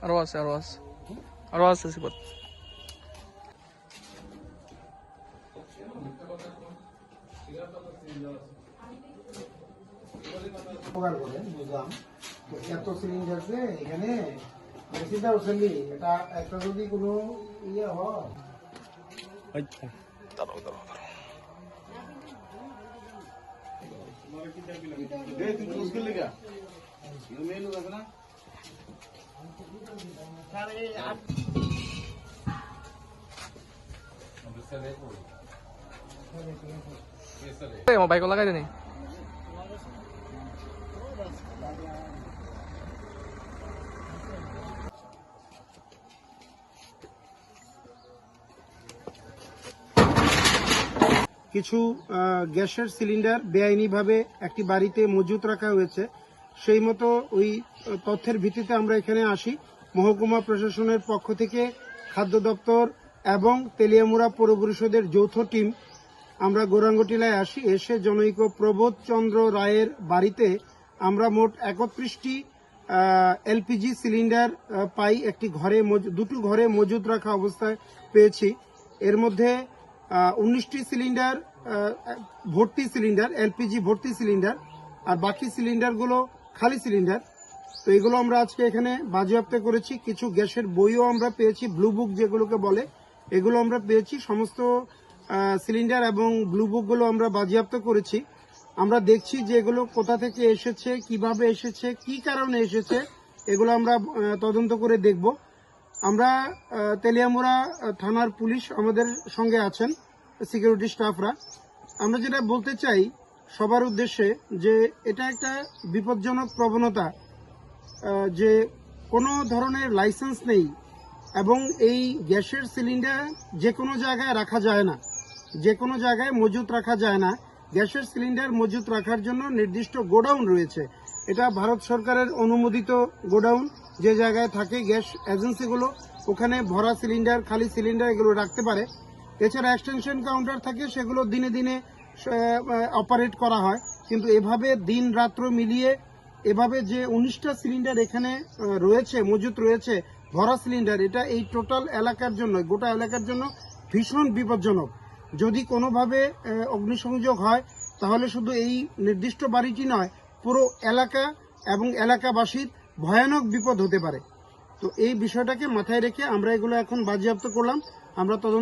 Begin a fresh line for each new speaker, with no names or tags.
আরো আছে আরো আছে সিপত।
উপকার করে বুঝলাম। তো এত সিলিন্ডার যে এখানে চিন্তা করছেন এটা একটা যদি কোনো ইয়ে হয়।
বাইক লাগাই দেনি
কিছু গ্যাসের সিলিন্ডার বেআইনিভাবে একটি বাড়িতে মজুত রাখা হয়েছে। সেই মতো ওই তথ্যের ভিত্তিতে আমরা এখানে আসি। মহকুমা প্রশাসনের পক্ষ থেকে খাদ্য দপ্তর এবং তেলিয়ামুড়া পৌর পরিষদের যৌথ টিম আমরা গৌরাঙ্গটিলায় আসি। এসে জনৈক প্রবোধ চন্দ্র রায়ের বাড়িতে আমরা মোট 31টি এলপিজি সিলিন্ডার পাই। একটি ঘরে দুটো ঘরে মজুত রাখা অবস্থায় পেয়েছি। এর মধ্যে 19টি সিলিন্ডার ভর্তি সিলিন্ডার, এলপিজি ভর্তি সিলিন্ডার, আর বাকি সিলিন্ডারগুলো খালি সিলিন্ডার। তো এগুলো আমরা আজকে এখানে বাজেয়াপ্ত করেছি। কিছু গ্যাসের বইও আমরা পেয়েছি, ব্লু বুক যেগুলোকে বলে, এগুলো আমরা পেয়েছি। সমস্ত সিলিন্ডার এবং ব্লু বুকগুলো আমরা বাজেয়াপ্ত করেছি। আমরা দেখছি যে এগুলো কোথা থেকে এসেছে, কিভাবে এসেছে, কি কারণে এসেছে, এগুলো আমরা তদন্ত করে দেখব। আমরা তেলিয়ামুড়া থানার পুলিশ আমাদের সঙ্গে আছেন, সিকিউরিটি স্টাফরা। আমরা যেটা বলতে চাই সবার উদ্দেশ্যে যে এটা একটা বিপজ্জনক প্রবণতা, যে কোনো ধরনের লাইসেন্স নেই এবং এই গ্যাসের সিলিন্ডার যে কোনো জায়গায় রাখা যায় না, যে কোনো জায়গায় মজুত রাখা যায় না। গ্যাসের সিলিন্ডার মজুত রাখার জন্য নির্দিষ্ট গোডাউন রয়েছে। এটা ভারত সরকারের অনুমোদিত গোডাউন, যে জায়গায় থাকে গ্যাস এজেন্সিগুলো, ওখানে ভরা সিলিন্ডার, খালি সিলিন্ডার এগুলো রাখতে পারে। এছাড়া এক্সটেনশন কাউন্টার থাকে, সেগুলো দিনে দিনে অপারেট করা হয়। কিন্তু এভাবে দিন রাত্র মিলিয়ে এভাবে যে 19টা সিলিন্ডার এখানে রয়েছে, মজুত রয়েছে ভরা সিলিন্ডার, এটা এই টোটাল এলাকার জন্য, গোটা এলাকার জন্য ভীষণ বিপজ্জনক। যদি কোনোভাবে অগ্নিসংযোগ হয় তাহলে শুধু এই নির্দিষ্ট বাড়িটি নয়, পুরো এলাকা এবং এলাকাবাসীর ভয়ানক বিপদ হতে পারে। তো এই বিষয়টাকে মাথায় রেখে আমরা এগুলো এখন বাজেয়াপ্ত করলাম। আমরা তদন্ত